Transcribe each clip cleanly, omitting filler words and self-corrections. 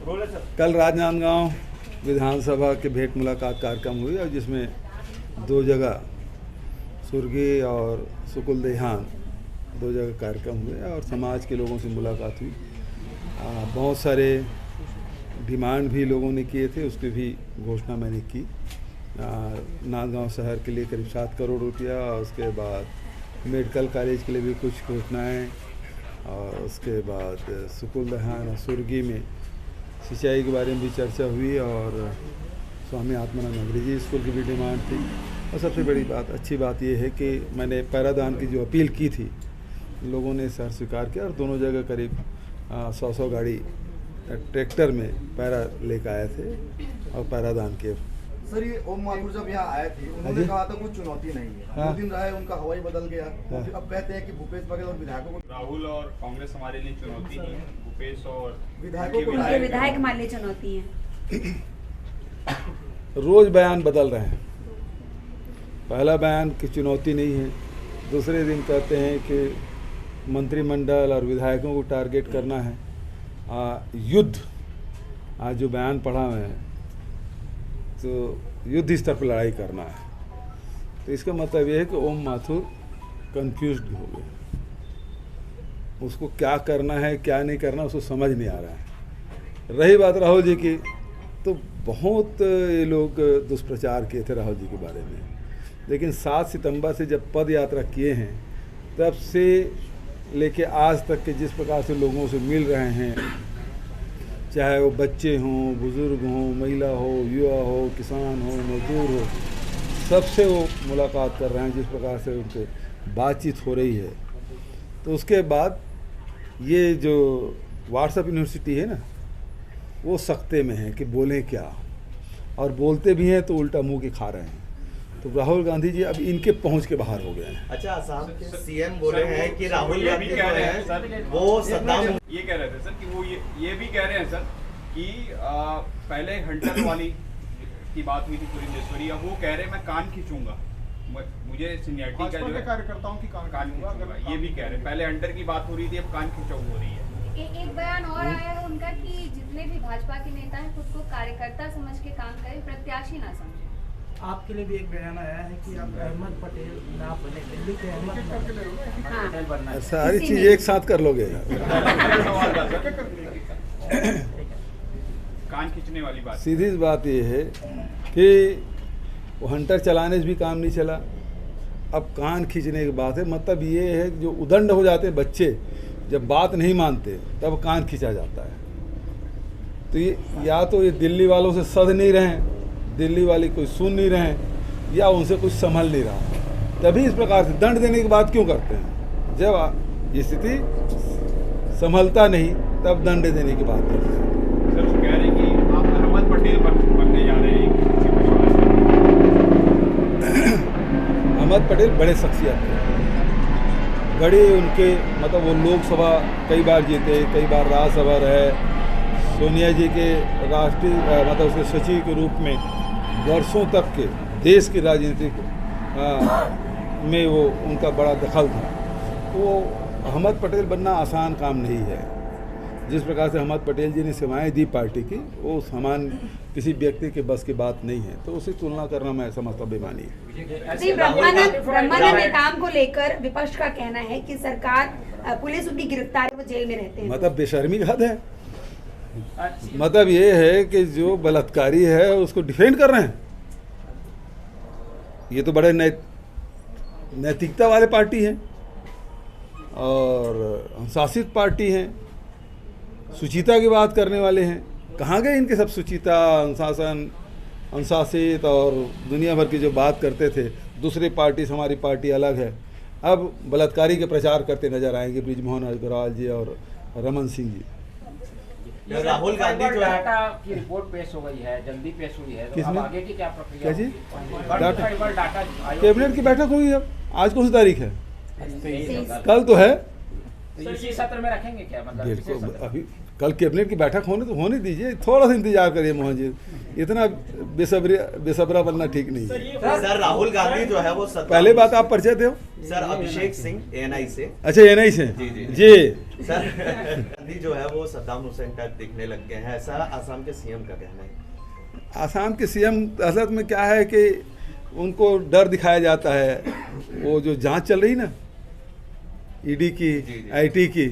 कल राजनांदगांव विधानसभा के भेंट मुलाकात कार्यक्रम हुई और जिसमें 2 जगह सुर्गी और सुकुल देहान 2 जगह कार्यक्रम हुए और समाज के लोगों से मुलाकात हुई। बहुत सारे डिमांड भी लोगों ने किए थे, उसकी भी घोषणा मैंने की। नांदगांव शहर के लिए करीब 7 करोड़ रुपया, उसके बाद मेडिकल कॉलेज के लिए भी कुछ घोषणाएँ, और उसके बाद सुकुल देहान और सुर्गी में सिंचाई के बारे में भी चर्चा हुई और स्वामी आत्मानंद अंग्रेजी स्कूल की भी डिमांड थी। और सबसे बड़ी बात, अच्छी बात यह है कि मैंने पैरादान की जो अपील की थी लोगों ने सर स्वीकार किया और दोनों जगह करीब 100 गाड़ी ट्रैक्टर में पैरा लेकर आए थे और पैरादान किए। सर, ये ओम माथुर जब यहाँ आए थे उन्होंने कहा था कुछ चुनौती नहीं है। 2 दिन रहे, उनका हवाई बदल गया। अब कहते हैं कि भूपेश बघेल और विधायकों को, राहुल और कांग्रेस हमारे लिए चुनौती नहीं है, भूपेश और विधायकों को विधायक हमारे लिए चुनौती है। रोज बयान बदल रहे हैं। पहला बयान की चुनौती नहीं है, दूसरे दिन कहते हैं कि मंत्रिमंडल और विधायकों को टारगेट करना है। युद्ध, आज जो बयान पढ़ा मैं, तो युद्ध स्तर पर लड़ाई करना है। तो इसका मतलब ये है कि ओम माथुर कंफ्यूज्ड हो गए, उसको क्या करना है क्या नहीं करना उसको समझ नहीं आ रहा है। रही बात राहुल जी की, तो बहुत ये लोग दुष्प्रचार किए थे राहुल जी के बारे में, लेकिन 7 सितंबर से जब पद यात्रा किए हैं तब से लेके आज तक के जिस प्रकार से लोगों से मिल रहे हैं, चाहे वो बच्चे हों, बुज़ुर्ग हों, महिला हो, युवा हो, किसान हो, मजदूर हो, सबसे वो मुलाकात कर रहे हैं, जिस प्रकार से उनसे बातचीत हो रही है। तो उसके बाद ये जो व्हाट्सएप यूनिवर्सिटी है ना, वो सख्ते में है कि बोलें क्या, और बोलते भी हैं तो उल्टा मुंह के खा रहे हैं। तो राहुल गांधी जी अब इनके पहुंच के बाहर हो गए हैं। अच्छा, असम के सीएम बोले हैं कि राहुल गांधी कह रहे हैं सर, वो सद्दाम, ये कह रहे थे सर कि वो ये भी कह रहे हैं सर कि पहले हंटर वाली की बात हुई थी पुरंदेश्वरी, अब वो कह रहे हैं मैं कान खींचूंगा, मुझे सीनियरिटी का जो कार्यकर्ताओं की कान खींचूंगा, ये भी कह रहे हैं। पहले हंटर की बात हो रही थी, अब कान खिंचाऊ हो रही है। एक बयान और आया है उनका कि जितने भी भाजपा के नेता हैं खुद को कार्यकर्ता समझ के काम करें, प्रत्याशी ना समझे। आपके लिए भी एक बयान आया है कि आप अहमद पटेल ना बने, दिल्ली के अहमद पटेल बनना है। सारी चीज़ एक साथ कर लोगे। कान खींचने वाली बात, सीधी बात ये है कि वो हंटर चलाने से भी काम नहीं चला, अब कान खींचने की बात है। मतलब ये है जो उदंड हो जाते हैं बच्चे, जब बात नहीं मानते तब कान खींचा जाता है। तो ये या तो ये दिल्ली वालों से सध नहीं रहे, दिल्ली वाले कोई सुन नहीं रहे, या उनसे कुछ संभल नहीं रहा, तभी इस प्रकार से दंड देने की बात क्यों करते हैं। जब ये स्थिति संभलता नहीं तब दंड देने की बात करते हैं। सर वो कह रहे हैं कि आप अहमद पटेल बनने जा रहे हैं। अहमद पटेल बड़े शख्सियत थे, बड़े उनके मतलब वो लोकसभा कई बार जीते, कई बार राज्यसभा रहे, सोनिया जी के राष्ट्रीय मतलब उसके सचिव के रूप में वर्षों तक के देश की राजनीति में वो उनका बड़ा दखल था। वो अहमद पटेल बनना आसान काम नहीं है। जिस प्रकार से अहमद पटेल जी ने सेवाएं दी पार्टी की, वो समान किसी व्यक्ति के बस की बात नहीं है, तो उससे तुलना करना मैं समझता बेमानी है। ब्रह्मानंद नेताम को लेकर विपक्ष का कहना है कि सरकार पुलिस उनकी गिरफ्तारी वो जेल में रहते हैं, मतलब बेशर्मी का हद है। मतलब ये है कि जो बलात्कारी है उसको डिफेंड कर रहे हैं। ये तो बड़े नैतिकता वाले पार्टी हैं और अनुशासित पार्टी हैं, सुचिता की बात करने वाले हैं। कहाँ गए इनके सब सुचिता, अनुशासन, अनुशासित और दुनिया भर की जो बात करते थे। दूसरी पार्टी से हमारी पार्टी अलग है। अब बलात्कारी के प्रचार करते नजर आएंगे ब्रिजमोहन अग्रवाल जी और रमन सिंह जी। राहुल गांधी जो डाटा की रिपोर्ट पेश हो गई है, जल्दी पेश हुई है, तो अब आगे की क्या प्रक्रिया? क्या जी? डाटा कैबिनेट की बैठक हुई है, आज कौन सी तारीख है? कल तो है। तो इसी सत्र में रखेंगे क्या? मतलब अभी कल कैबिनेट की बैठक होने दीजिए, थोड़ा सा इंतजार करिए मोहन जी। इतना बेसब्रा बनना ठीक नहीं है। सर राहुल गांधी जो है वो पहले बात आप परिचय दो। सर अभिषेक सिंह एएनआई से। अच्छा एएनआई से जी। सर गांधी जो है वो सद्दाम हुसैन टाइप दिखने लग गए हैं, ऐसा आसाम के सीएम का कहना है। आसाम के सीएम असल में क्या है कि उनको डर दिखाया जाता है। वो जो जांच चल रही ना ईडी की आईटी की,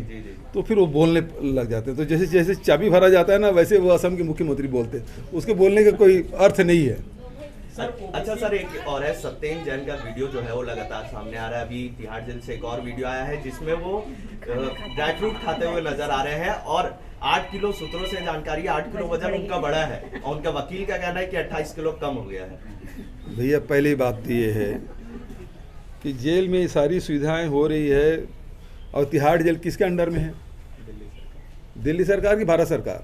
तो फिर वो बोलने लग जाते हैं। तो जैसे जैसे चाबी भरा जाता है ना, वैसे वो असम के मुख्यमंत्री बोलते हैं। उसके बोलने का कोई अर्थ नहीं है। अच्छा सर, एक और है, सत्येंद्र जैन का वीडियो जो है वो लगातार सामने आ रहा है। अभी तिहाड़ जेल से एक और वीडियो आया है जिसमें वो ड्राई फ्रूट खाते हुए नजर आ रहे हैं और 8 किलो, सूत्रों से जानकारी 8 किलो वजन उनका बढ़ा है और उनका वकील का कहना है कि 28 किलो कम हो गया है। भैया पहली बात तो ये है कि जेल में सारी सुविधाएं हो रही है, और तिहाड़ जेल किसके अंडर में है? दिल्ली सरकार की भारत सरकार?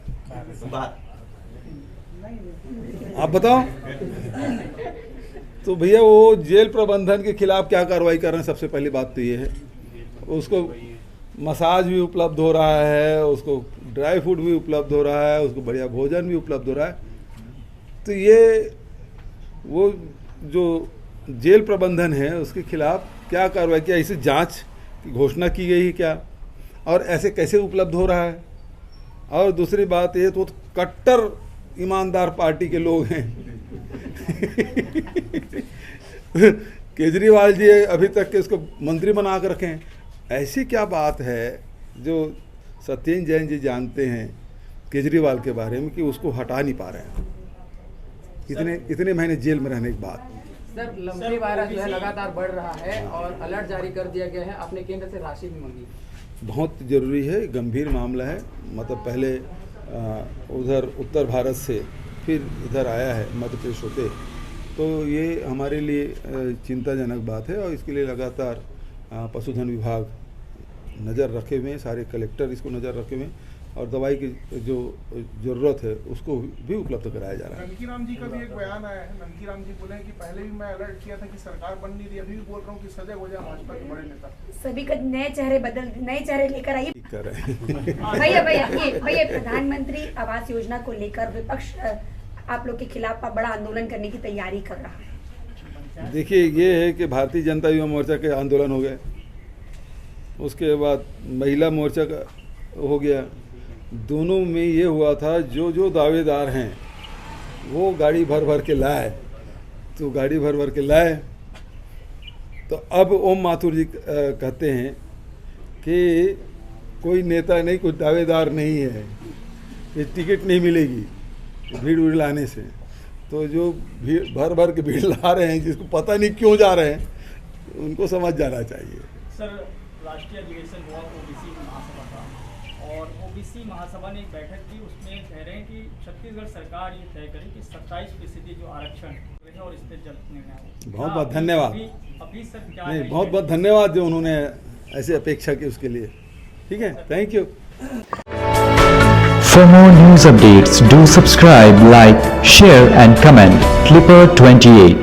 आप बताओ। तो भैया वो जेल प्रबंधन के खिलाफ क्या कार्रवाई कर रहे हैं? सबसे पहली बात तो ये है। उसको मसाज भी उपलब्ध हो रहा है, उसको ड्राई फ्रूट भी उपलब्ध हो रहा है, उसको बढ़िया भोजन भी उपलब्ध हो रहा है। तो ये वो जो जेल प्रबंधन है उसके खिलाफ क्या कार्रवाई किया? इसे जांच की घोषणा की गई है क्या? और ऐसे कैसे उपलब्ध हो रहा है? और दूसरी बात ये तो कट्टर ईमानदार पार्टी के लोग हैं। केजरीवाल जी अभी तक के इसको मंत्री बना कर रखे हैं। ऐसी क्या बात है जो सत्येंद्र जैन जी जानते हैं केजरीवाल के बारे में कि उसको हटा नहीं पा रहे हैं इतने महीने जेल में रहने के बाद? सर लंबी वायरस जो है लगातार बढ़ रहा है और अलर्ट जारी कर दिया गया है। आपने केंद्र से राशि भी मांगी। बहुत ज़रूरी है, गंभीर मामला है। मतलब पहले उधर उत्तर भारत से फिर इधर आया है मध्य प्रदेश होते, तो ये हमारे लिए चिंताजनक बात है। और इसके लिए लगातार पशुधन विभाग नज़र रखे हुए हैं, सारे कलेक्टर इसको नज़र रखे हुए हैं, और दवाई की जो ज़रूरत है उसको भी उपलब्ध कराया जा रहा है। ननकीराम जी का भी एक बयान आया है। ननकीराम जी बोले कि पहले भी मैं अलर्ट किया था कि सरकार बन नहीं रही, अभी भी बोल रहा हूँ कि सजग हो जाए भाजपा के बड़े नेता। सभी का नए चेहरे लेकर आइए। कर रहे हैं। भैया प्रधानमंत्री आवास योजना को लेकर विपक्ष आप लोग के खिलाफ बड़ा आंदोलन करने की तैयारी कर रहा है। देखिए ये है कि भारतीय जनता युवा मोर्चा के आंदोलन हो गए, उसके बाद महिला मोर्चा का हो गया। दोनों में ये हुआ था जो दावेदार हैं वो गाड़ी भर भर के लाए, तो गाड़ी भर भर के लाए। तो अब ओम माथुर जी कहते हैं कि कोई नेता नहीं, कोई दावेदार नहीं है, ये टिकट नहीं मिलेगी भीड़ लाने से। तो जो भीड़ भर भर के भीड़ ला रहे हैं, जिसको पता नहीं क्यों जा रहे हैं, उनको समझ जाना चाहिए। सर राष्ट्रीय अधिवेशन हुआ ओबीसी महासभा का, और ओबीसी महासभा ने एक बैठक की, उसमें कह रहे हैं कि छत्तीसगढ़ सरकार ये तय करे कि 27% जो आरक्षण है और इस पर जल्द निर्णय हो। बहुत बहुत धन्यवाद। अभी सर क्या नहीं, बहुत बहुत धन्यवाद जो उन्होंने ऐसे अपेक्षा की उसके लिए। ठीक है, thank you. For more news updates, do subscribe, like, share and comment. Clipper 28.